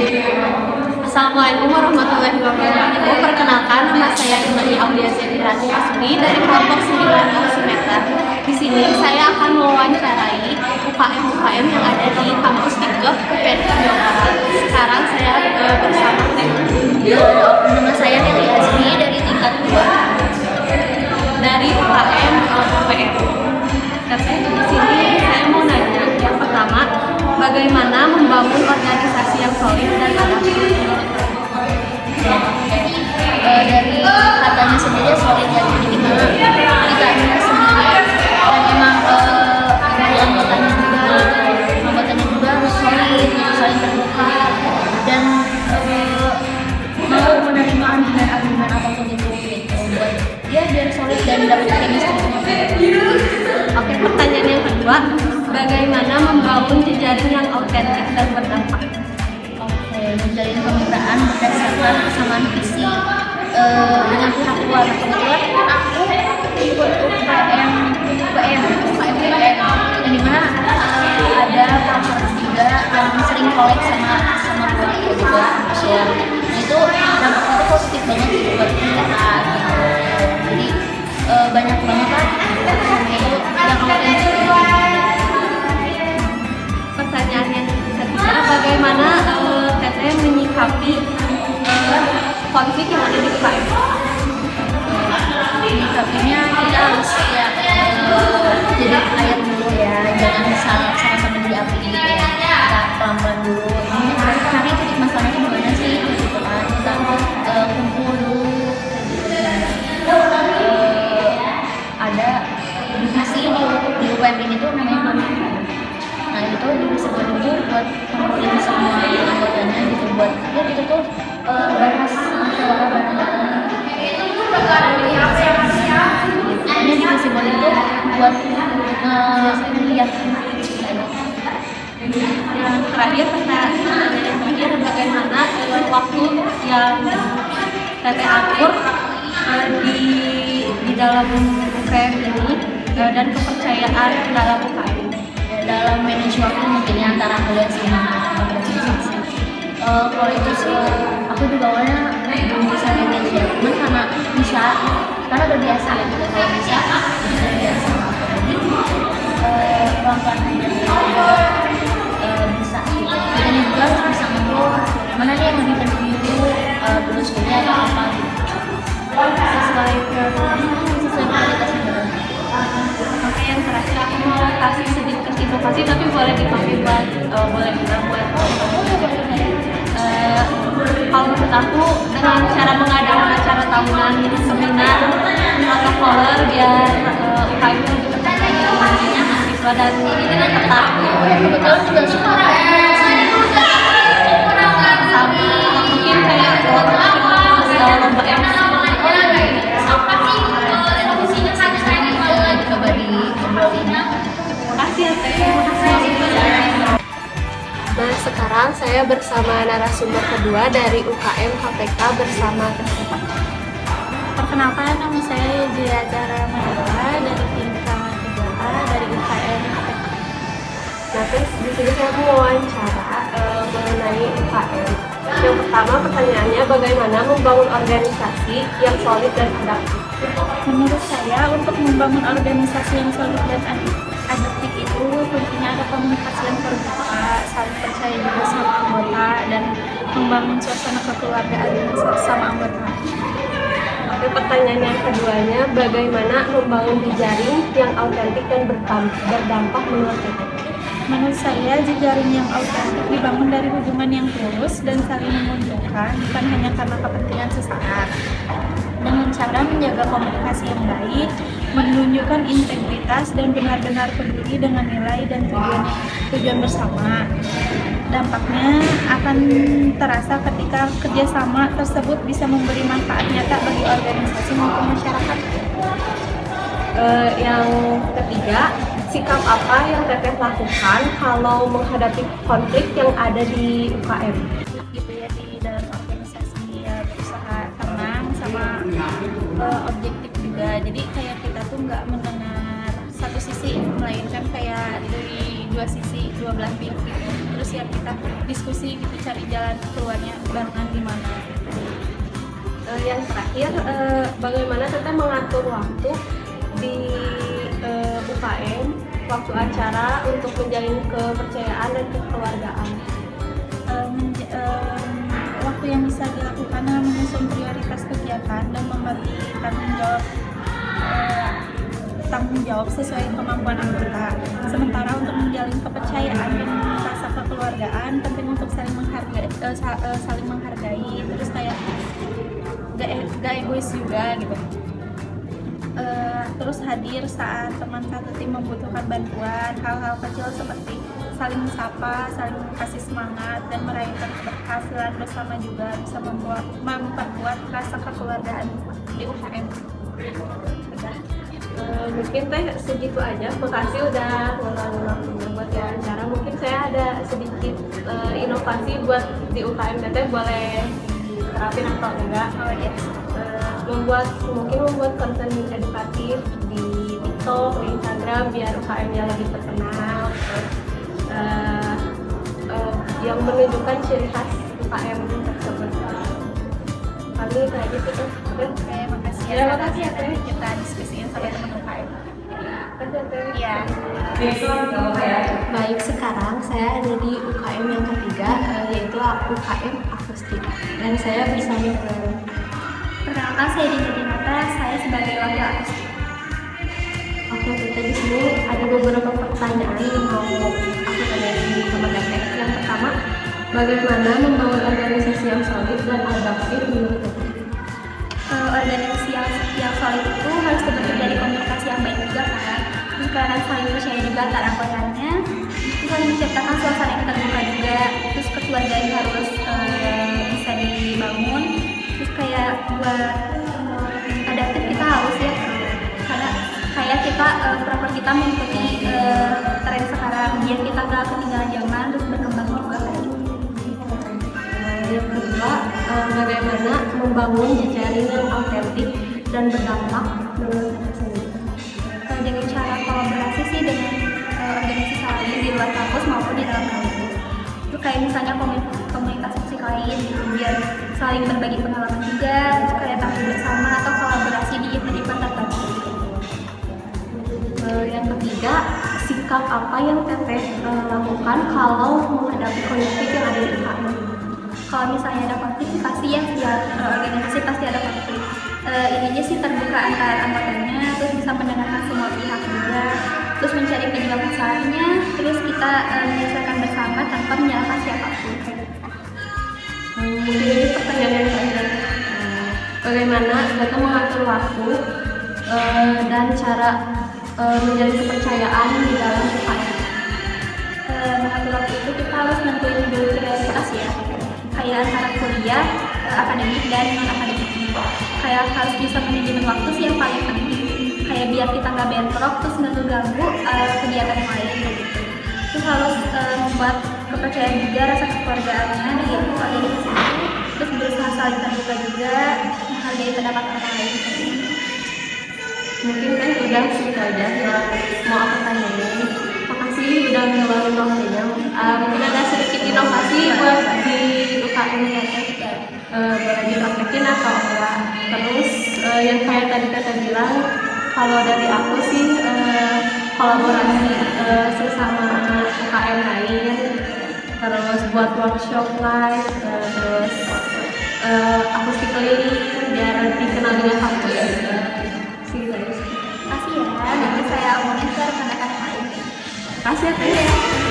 Assalamualaikum warahmatullahi wabarakatuh. Perkenalkan, nama saya Imani Auliasia Tirani Asmi dari kelompok 9 Oksimeter. Di sini saya akan mewawancarai UKM yang ada di kampus Tikep UPN Jawa Barat. Sekarang saya bersama Nama saya Neli Asmi dari tingkat 2 dari UKM UPN. Tapi di sini saya mau nanya, yang pertama, bagaimana membangun organisasi yang solid dan adaptif? Dari katanya sendiri solid ya, jadi gimana kitanya sendiri dan memang anggotanya juga harus solid, saling terbuka dan mau menerima argumen apapun itu gitu buat dia biar solid dan dapat chemistry. Oke, pertanyaan yang kedua, bagaimana membangun jejaring yang autentik dan berdampak? Menjalin kemitraan berdasarkan kesamaan visi dengan pihak luar. Kebetulan aku ikut UKM yang dimana ada partner juga yang sering collab sama keluarga juga share. Itu dampaknya itu positif banget buat kita gitu. Jadi banyak banget kan itu yang autentik. Pertanyaan yang ketiga, bagaimana Teteh menyikapi konflik yang ada di UKM? Menyikapinya kita harus ya jadi air dulu ya, jangan sama-sama di api gitu ya. Kita pelan-pelan dulu. Ini cari titik masalahnya di mana sih gitu kan. Kita kumpul dulu. Ada divisi di UPM ini tuh namanya pemikiran. Nah itu divisi dulu buat ngumpulin semua anggotanya gitu, buat ya kita tuh bahas masalah bareng-bareng. Ini divisi buat itu buat kuliah. Yang terakhir, pertanyaan yang terakhir, bagaimana waktu yang Teteh atur di dalam UKM ini dan kepercayaan dalam UKM? Dalam manage waktu mungkin ya antara kalian sama organisasi. Kalau itu sih aku juga awalnya belum bisa manage ya, cuman karena udah biasa gitu. Kalau bisa biasa. Jadi pelan-pelan aja bisa gitu. Dan juga harus bisa ngobrol mana nih yang lebih penting dulu, berusulnya atau apa gitu. Sesuai prioritasnya. Oke, yang terakhir aku mau kasih sedikit inovasi, tapi boleh dipakai buat kalau menurut aku, dengan cara mengadakan acara tahunan, seminar, protokoler biar UKM itu lebih terkenal mahasiswa dan tetap Kebetulan juga suka sama mungkin kayak lomba MC. coba diobrolin. Terima kasih ya Teh. Terima kasih. Nah, sekarang saya bersama narasumber kedua dari UKM KPK bersama Teteh. Perkenalkan, nama saya Yudhya Acara Madura dari tingkat 3A dari UKM KPK. Nah, terus di sini saya mau wawancara mengenai UKM. Yang pertama, pertanyaannya, bagaimana membangun organisasi yang solid dan adaptif? Menurut saya, untuk membangun organisasi yang solid dan adaptif itu tentunya ada komunikasi yang terbuka, saling percaya juga sama anggota, dan membangun suasana kekeluargaan sama anggota. Oke, pertanyaan yang keduanya, bagaimana membangun jejaring yang autentik dan berdampak menurut Teteh? Menurut saya, jejaring yang autentik dibangun dari hubungan yang tulus dan saling menguntungkan, bukan hanya karena kepentingan sesaat. Dengan cara menjaga komunikasi yang baik, menunjukkan integritas dan benar-benar peduli dengan nilai dan tujuan bersama. Dampaknya akan terasa ketika kerjasama tersebut bisa memberi manfaat nyata bagi organisasi maupun masyarakat. Yang ketiga, sikap apa yang Teteh lakukan kalau menghadapi konflik yang ada di UKM? Gitu ya, di dalam organisasi ya berusaha tenang sama objektif juga. Jadi kayak kita tuh nggak mendengar satu sisi, melainkan kayak dari dua sisi, dua belah pihak gitu. terus ya kita diskusi gitu cari jalan keluarnya barengan gimana. Yang terakhir, bagaimana teteh mengatur waktu di UKM waktu acara untuk menjalin kepercayaan dan kekeluargaan? Waktu yang bisa dilakukan adalah menyusun prioritas kegiatan dan membagi tanggung jawab sesuai kemampuan anggota. Sementara untuk menjalin kepercayaan dan rasa kekeluargaan penting untuk saling menghargai, terus kayak gak egois juga gitu. Terus hadir saat teman satu tim membutuhkan bantuan. Hal-hal kecil seperti saling sapa, saling kasih semangat, dan merayakan keberhasilan bersama juga bisa memperkuat rasa kekeluargaan di UKM. Udah. Mungkin teh segitu aja. Makasih udah ngeluangin waktunya buat wawancara. Mungkin saya ada sedikit inovasi buat di UKM teteh, boleh diterapin atau enggak? Oh iya. Membuat konten edukatif di TikTok, di Instagram biar UKM-nya lebih terkenal. Yang menunjukkan ciri khas UKM tersebut. Kali kayak gitu tuh. Oke, makasih Ya, makasih ya, tadi Teh. kita diskusiin sama teman UKM. Iya. Baik, sekarang saya ada di UKM yang ketiga, yaitu UKM Akustik. Dan saya bersama Perkenalkan, saya Dinda Dinata, saya sebagai wakil akustik. Oke, kita di sini ada beberapa pertanyaan yang mau aku tanyain sama Teteh. Yang pertama, bagaimana membangun organisasi yang solid dan adaptif menurut Teteh? Organisasi yang solid itu harus terbentuk dari komunikasi yang baik juga kan. Terus karena saling percaya juga antara anggotanya, terus saling menciptakan suasana yang terbuka juga. Terus kekeluargaan harus bisa dibangun. Terus kayak buat adaptif kita harus ya, karena kayak kita proper kita mengikuti tren sekarang biar kita nggak ketinggalan zaman, terus berkembang juga kan. Yang kedua, bagaimana membangun jejaring yang autentik dan berdampak menurut Teteh sendiri? Dengan cara kolaborasi sih dengan organisasi lain di luar kampus maupun di dalam kampus. Itu kayak misalnya komunitas musik lain gitu, biar saling berbagi pengalaman juga, terus kayak tampil bersama atau kolaborasi di event-event tertentu. Yang ketiga, sikap apa yang Teteh lakukan kalau menghadapi konflik yang ada di UKM? Kalau misalnya ada konflik pasti ya, setiap organisasi pasti ada konflik. Ininya sih terbuka antar anggotanya, terus bisa mendengarkan semua pihak juga, terus mencari penyebab masalahnya, terus kita menyelesaikan bersama tanpa menyalahkan siapapun. Mungkin ini pertanyaan yang terakhir. Bagaimana Teteh mengatur waktu dan cara menjalin kepercayaan di dalam UKM? Mengatur waktu itu kita harus nentuin dulu prioritas ya, kayak antara kuliah, akademik dan non akademik. Kayak harus bisa manajemen waktu sih yang paling penting, kayak biar kita nggak bentrok terus nggak mengganggu kegiatan yang lain gitu. Terus harus membuat kepercayaan juga, rasa kekeluargaannya di organisasi itu, terus berusaha saling terbuka juga, menghargai pendapat orang lain. Mungkin kan udah segitu aja yang mau aku tanyain. Makasih udah ngeluangin waktunya. Mungkin ada sedikit inovasi buat di UKM ya Teh. Boleh dipraktekin atau enggak. Terus yang kayak tadi Teteh bilang, kalau dari aku sih kolaborasi sesama UKM lain, terus buat workshop live, terus akustik keliling biar dikenal dengan kampus. Kasih ya, nanti saya omongin ke rekan-rekan lain. Kasih ya Teh.